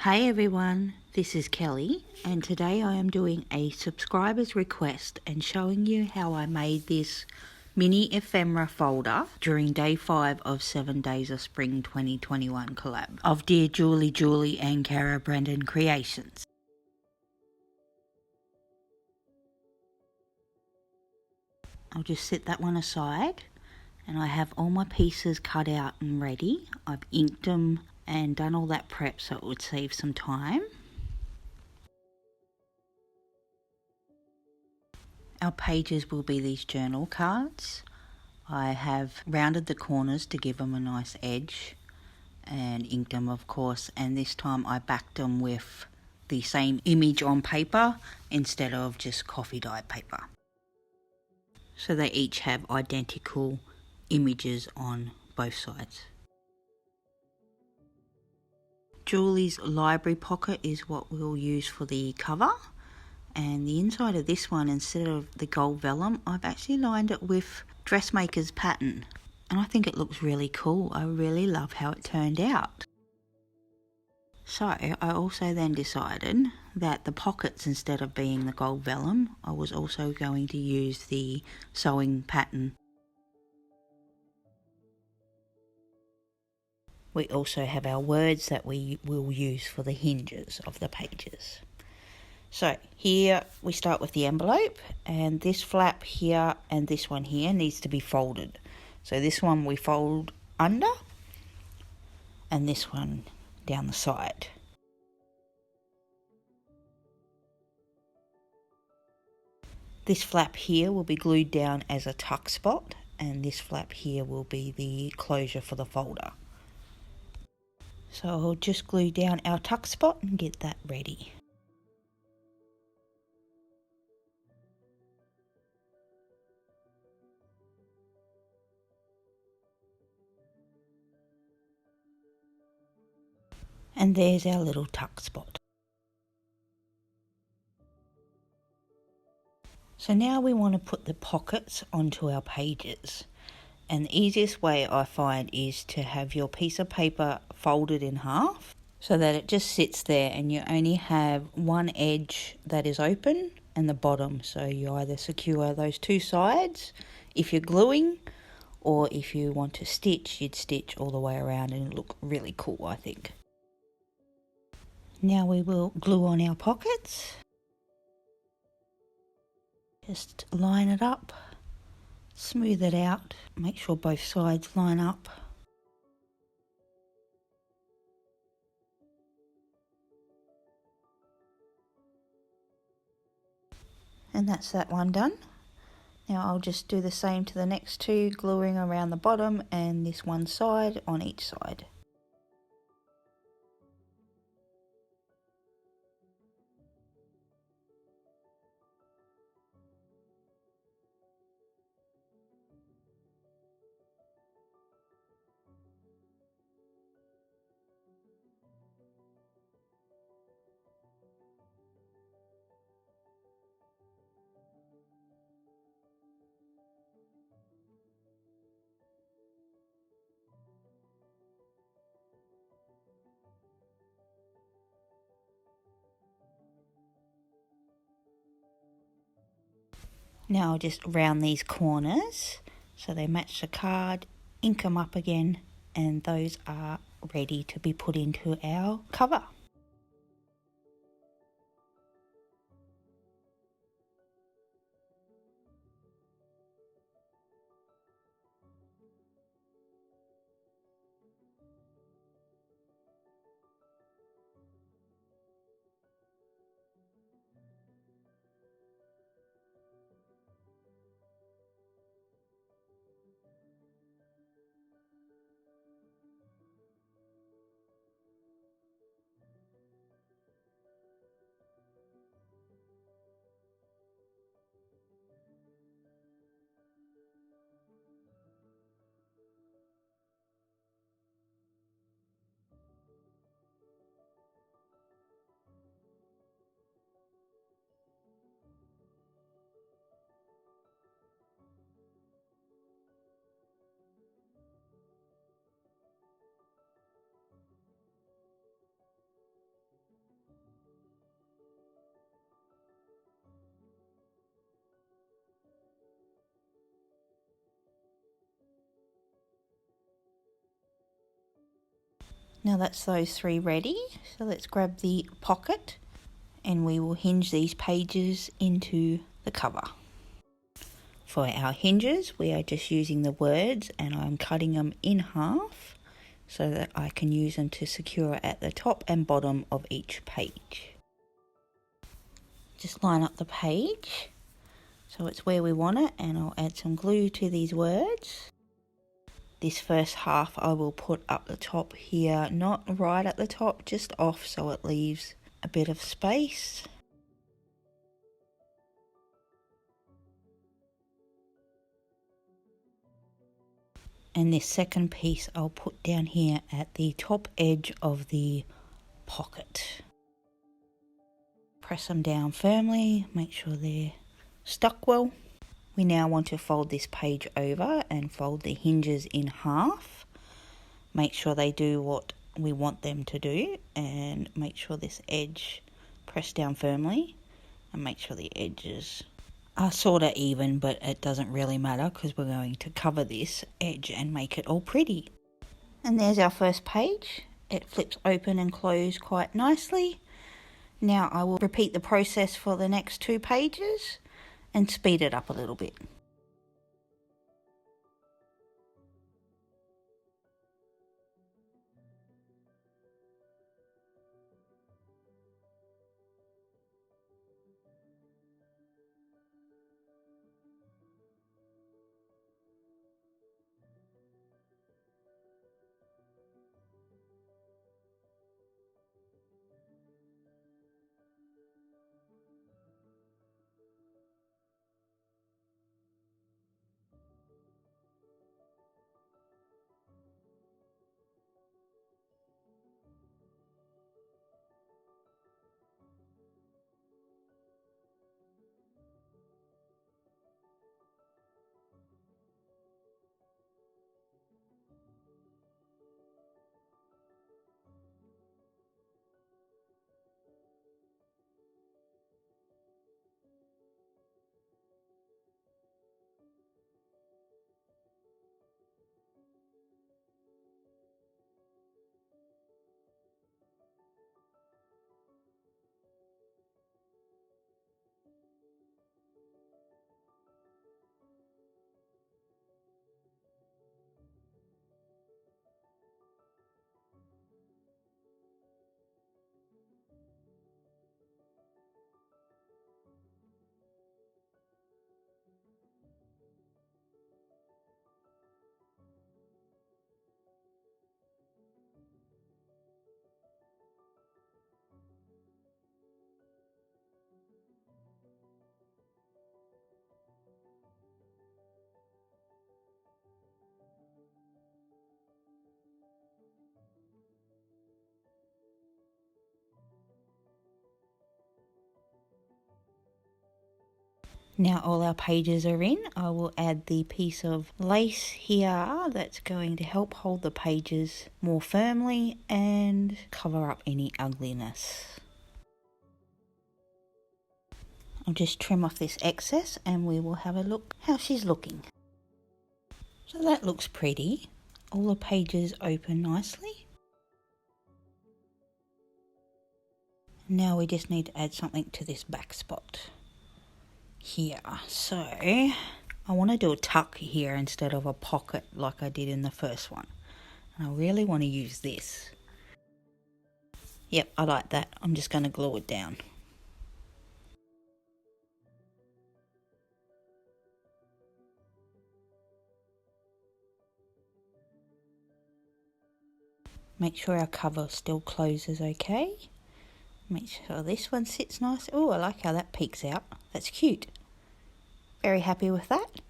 Hey everyone, this is Kelly and today I am doing a subscriber's request and showing you how I made this mini ephemera folder during day 5 of 7 Days of Spring 2021 collab of DearJuliejulie and Cara Brandon Creations. I'll just set that one aside and I have all my pieces cut out and ready. I've inked them and done all that prep so it would save some time. Our pages will be these journal cards. I have rounded the corners to give them a nice edge and inked them of course, and this time I backed them with the same image on paper instead of just coffee dyed paper. So they each have identical images on both sides. Julie's library pocket is what we'll use for the cover, and the inside of this one, instead of the gold vellum, I've actually lined it with dressmaker's pattern, and I think it looks really cool. I really love how it turned out. So I also then decided that the pockets, instead of being the gold vellum, I was also going to use the sewing pattern. We also have our words that we will use for the hinges of the pages. So here we start with the envelope, and this flap here and this one here needs to be folded. So this one we fold under and this one down the side. This flap here will be glued down as a tuck spot, and this flap here will be the closure for the folder. So I'll just glue down our tuck spot and get that ready. And there's our little tuck spot. So now we want to put the pockets onto our pages. And the easiest way I find is to have your piece of paper folded in half so that it just sits there and you only have one edge that is open and the bottom. So you either secure those two sides if you're gluing, or if you want to stitch, you'd stitch all the way around and it'll look really cool, I think. Now we will glue on our pockets. Just line it up, smooth it out, make sure both sides line up. And that's that one done. Now I'll just do the same to the next two, gluing around the bottom and this one side on each side. Now I'll just round these corners so they match the card, ink them up again, and those are ready to be put into our cover. Now that's those three ready, so let's grab the pocket and we will hinge these pages into the cover. For our hinges, we are just using the words and I'm cutting them in half so that I can use them to secure at the top and bottom of each page. Just line up the page so it's where we want it, and I'll add some glue to these words. This first half I will put up the top here, not right at the top, just off so it leaves a bit of space. And this second piece I'll put down here at the top edge of the pocket. Press them down firmly, make sure they're stuck well. We now want to fold this page over and fold the hinges in half. Make sure they do what we want them to do, and make sure this edge, press down firmly and make sure the edges are sort of even, but it doesn't really matter because we're going to cover this edge and make it all pretty. And there's our first page. It flips open and close quite nicely. Now I will repeat the process for the next two pages and speed it up a little bit. Now all our pages are in, I will add the piece of lace here that's going to help hold the pages more firmly and cover up any ugliness. I'll just trim off this excess and we will have a look how she's looking. So that looks pretty. All the pages open nicely. Now we just need to add something to this back spot here. So I want to do a tuck here instead of a pocket like I did in the first one. And I really want to use this. Yep, I like that. I'm just going to glue it down. Make sure our cover still closes okay. Make sure this one sits nice. Oh, I like how that peeks out. That's cute. Very happy with that.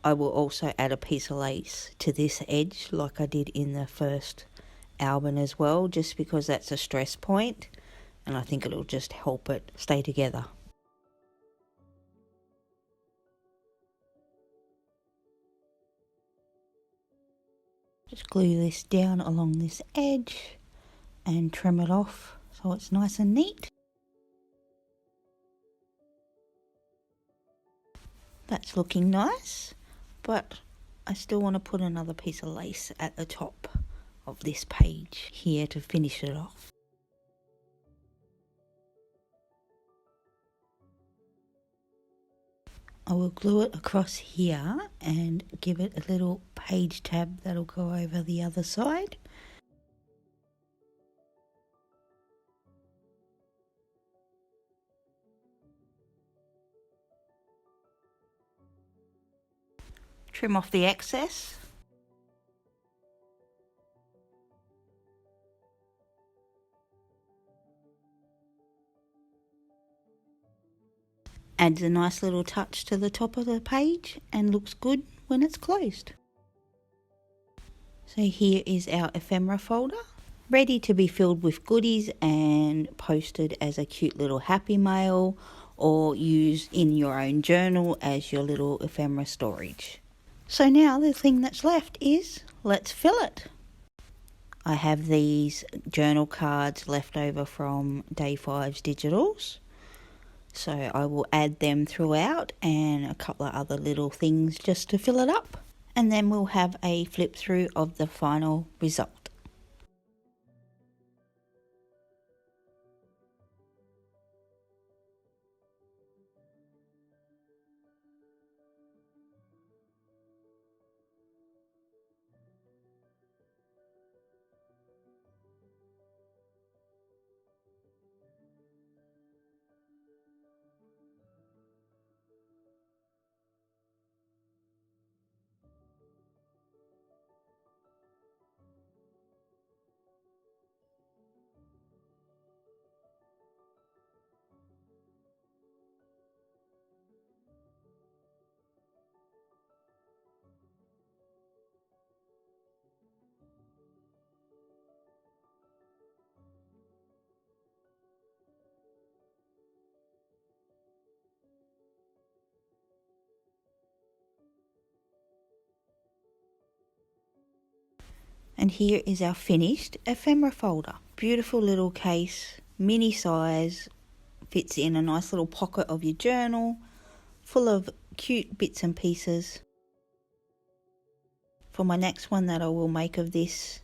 I will also add a piece of lace to this edge like I did in the first album as well, just because that's a stress point and I think it'll just help it stay together. Just glue this down along this edge and trim it off so it's nice and neat. That's looking nice, but I still want to put another piece of lace at the top of this page here to finish it off. I will glue it across here and give it a little page tab that'll go over the other side. Trim off the excess. Adds a nice little touch to the top of the page and looks good when it's closed. So here is our ephemera folder, ready to be filled with goodies and posted as a cute little happy mail or used in your own journal as your little ephemera storage. So now the thing that's left is, let's fill it. I have these journal cards left over from Day 5's digitals. So I will add them throughout and a couple of other little things just to fill it up. And then we'll have a flip through of the final result. And here is our finished ephemera folder. Beautiful little case, mini size, fits in a nice little pocket of your journal, full of cute bits and pieces. For my next one that I will make of this,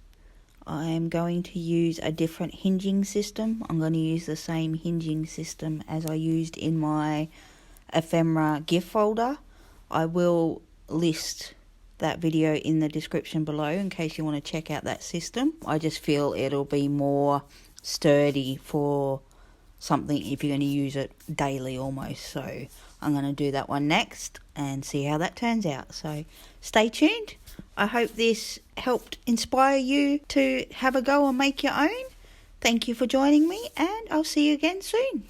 I am going to use a different hinging system. I'm going to use the same hinging system as I used in my ephemera gift folder. I will list that video in the description below in case you want to check out that system. I just feel it'll be more sturdy for something if you're going to use it daily almost. So I'm going to do that one next and see how that turns out. So stay tuned. I hope this helped inspire you to have a go and make your own. Thank you for joining me, and I'll see you again soon.